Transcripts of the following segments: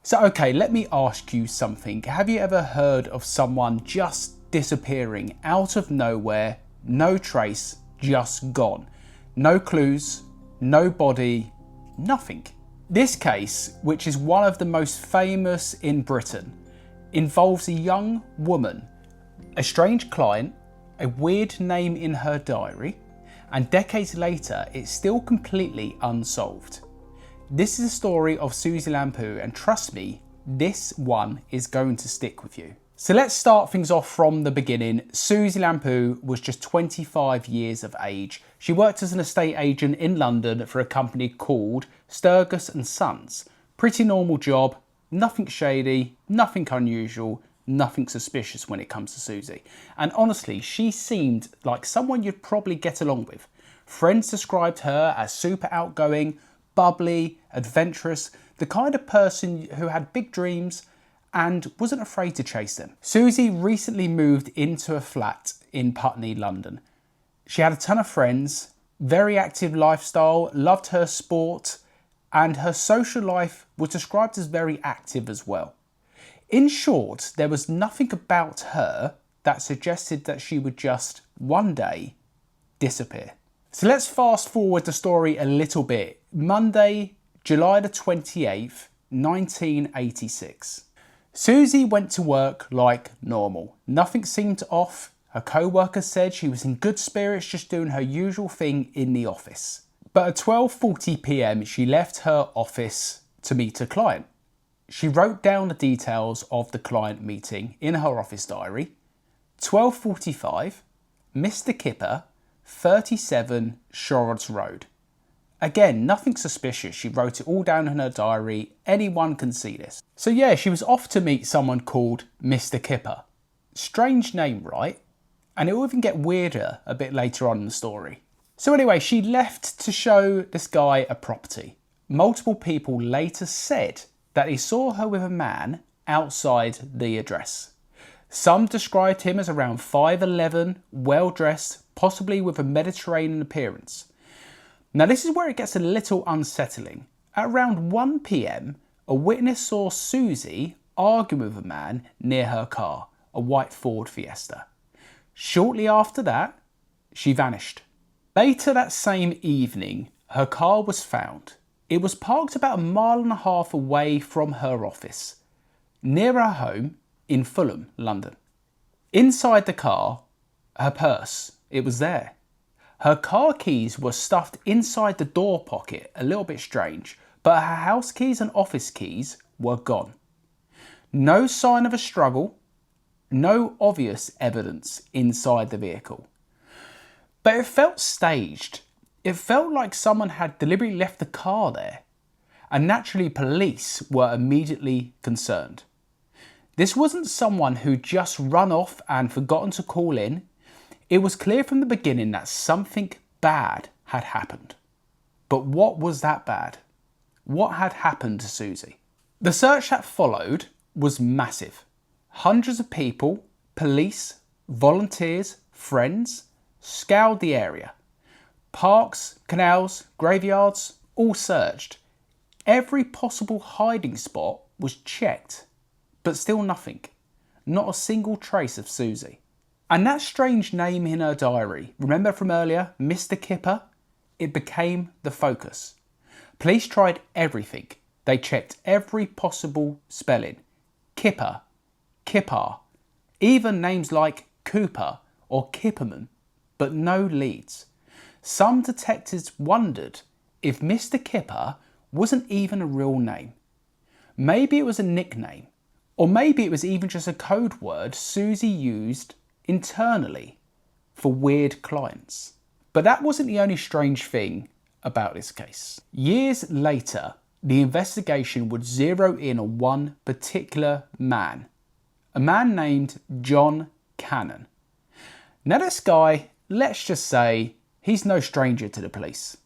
So okay, let me ask you something. Have you ever heard of someone just disappearing out of nowhere, no trace, just gone? No clues, no body, nothing. This case, which is one of the most famous in Britain, involves a young woman, a strange client, a weird name in her diary, and decades later it's still completely unsolved. This is a story of Suzy Lamplugh, and trust me, this one is going to stick with you. So let's start things off from the beginning. Suzy Lamplugh was just 25 years of age. She worked as an estate agent in London for a company called Sturgis and Sons. Pretty normal job, nothing shady, nothing unusual, nothing suspicious when it comes to Suzy. And honestly, she seemed like someone you'd probably get along with. Friends described her as super outgoing, bubbly, adventurous, the kind of person who had big dreams and wasn't afraid to chase them. Suzy recently moved into a flat in Putney, London. She had a ton of friends, very active lifestyle, loved her sport, and her social life was described as very active as well. In short, there was nothing about her that suggested that she would just one day disappear. So let's fast forward the story a little bit. Monday, July the 28th, 1986. Suzy went to work like normal. Nothing seemed off. Her co-worker said she was in good spirits, just doing her usual thing in the office. But at 12:40 p.m, she left her office to meet a client. She wrote down the details of the client meeting in her office diary. 12:45, Mr. Kipper, 37 Shorrods Road. Again, nothing suspicious. She wrote it all down in her diary. Anyone can see this. So yeah, she was off to meet someone called Mr. Kipper. Strange name, right? And it will even get weirder a bit later on in the story. So anyway, she left to show this guy a property. Multiple people later said that he saw her with a man outside the address. Some described him as around 5'11", well-dressed, possibly with a Mediterranean appearance. Now this is where it gets a little unsettling. At around 1 p.m, a witness saw Suzy arguing with a man near her car, a white Ford Fiesta. Shortly after that, she vanished. Later that same evening, her car was found. It was parked about 1.5 miles away from her office, near her home in Fulham, London. Inside the car, her purse, it was there. Her car keys were stuffed inside the door pocket, a little bit strange, but her house keys and office keys were gone. No sign of a struggle, no obvious evidence inside the vehicle. But it felt staged. It felt like someone had deliberately left the car there, and naturally police were immediately concerned. This wasn't someone who just run off and forgotten to call in. It was clear from the beginning that something bad had happened. But what was that bad? What had happened to Suzy? The search that followed was massive. Hundreds of people, police, volunteers, friends, scoured the area. Parks, canals, graveyards, all searched. Every possible hiding spot was checked, but still nothing. Not a single trace of Suzy. And that strange name in her diary, remember from earlier, Mr. Kipper? It became the focus. Police tried everything. They checked every possible spelling. Kipper, Kippar, even names like Cooper or Kipperman, but no leads. Some detectives wondered if Mr. Kipper wasn't even a real name. Maybe it was a nickname, or maybe it was even just a code word Suzy used internally for weird clients. But that wasn't the only strange thing about this case. Years later, the investigation would zero in on one particular man, a man named John Cannan. Now this guy, let's just say, he's no stranger to the police.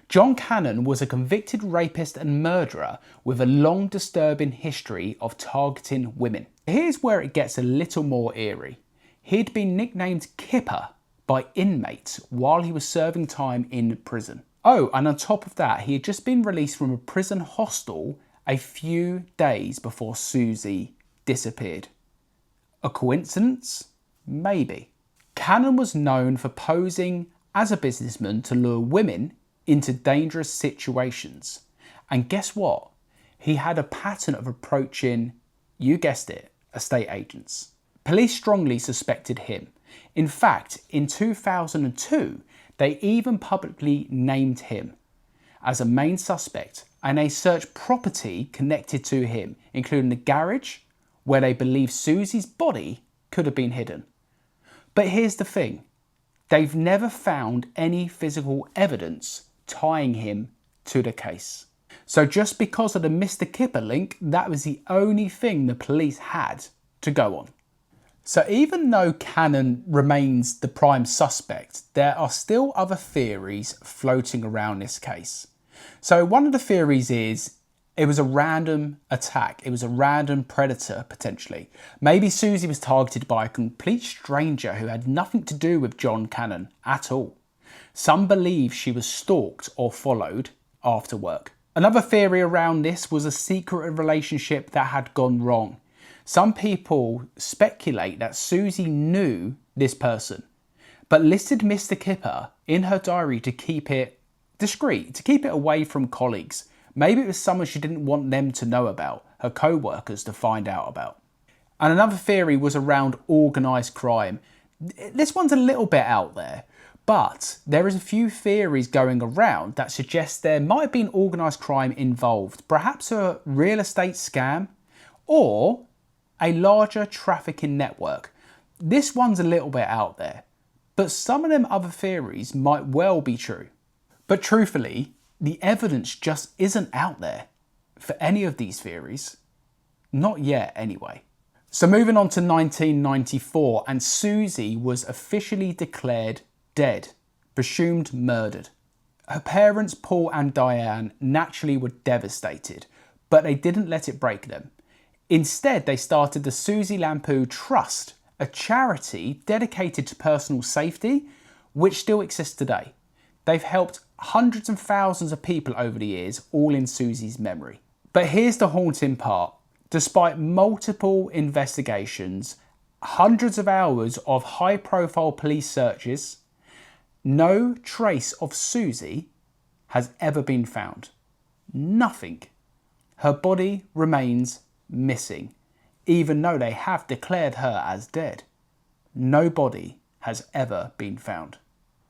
John Cannan was a convicted rapist and murderer with a long disturbing history of targeting women. Here's where it gets a little more eerie. He'd been nicknamed Kipper by inmates while he was serving time in prison. Oh, and on top of that, he had just been released from a prison hostel a few days before Suzy disappeared. A coincidence? Maybe. Cannan was known for posing as a businessman to lure women into dangerous situations. And guess what? He had a pattern of approaching, you guessed it, estate agents. Police strongly suspected him. In fact, in 2002, they even publicly named him as a main suspect, and they searched property connected to him, including the garage where they believe Suzy's body could have been hidden. But here's the thing, they've never found any physical evidence tying him to the case. So just because of the Mr. Kipper link, that was the only thing the police had to go on. So even though Cannan remains the prime suspect, there are still other theories floating around this case. So one of the theories is it was a random attack. It was a random predator, potentially. Maybe Suzy was targeted by a complete stranger who had nothing to do with John Cannan at all. Some believe she was stalked or followed after work. Another theory around this was a secret relationship that had gone wrong. Some people speculate that Suzy knew this person, but listed Mr. Kipper in her diary to keep it discreet, to keep it away from colleagues. Maybe it was someone she didn't want them to know about, her co-workers to find out about. And another theory was around organised crime. This one's a little bit out there, but there is a few theories going around that suggest there might have been organised crime involved, perhaps a real estate scam or a larger trafficking network. This one's a little bit out there, but some of them other theories might well be true. But truthfully, the evidence just isn't out there for any of these theories. Not yet, anyway. So moving on to 1994, and Suzy was officially declared dead, presumed murdered. Her parents, Paul and Diane, naturally were devastated, but they didn't let it break them. Instead, they started the Suzy Lamplugh Trust, a charity dedicated to personal safety, which still exists today. They've helped hundreds and thousands of people over the years, all in Suzy's memory. But here's the haunting part. Despite multiple investigations, hundreds of hours of high-profile police searches, no trace of Suzy has ever been found. Nothing. Her body remains missing, even though they have declared her as dead. No body has ever been found.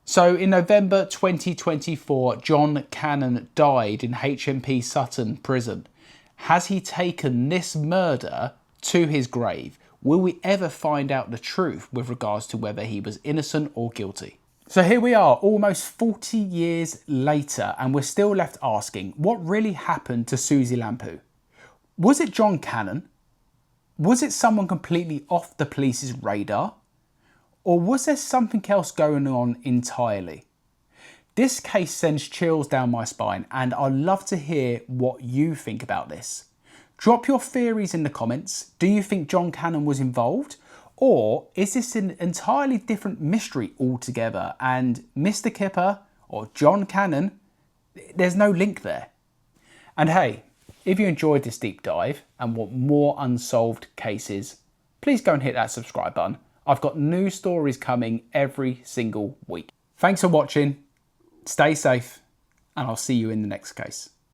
So in November 2024, John Cannan died in HMP Sutton prison. Has he taken this murder to his grave? Will we ever find out the truth with regards to whether he was innocent or guilty? So here we are, almost 40 years later, and we're still left asking, what really happened to Suzy Lamplugh? Was it John Cannan? Was it someone completely off the police's radar? Or was there something else going on entirely? This case sends chills down my spine, and I'd love to hear what you think about this. Drop your theories in the comments. Do you think John Cannan was involved? Or is this an entirely different mystery altogether and Mr. Kipper or John Cannan, there's no link there? And hey, if you enjoyed this deep dive and want more unsolved cases, please go and hit that subscribe button. I've got new stories coming every single week. Thanks for watching, stay safe, and I'll see you in the next case.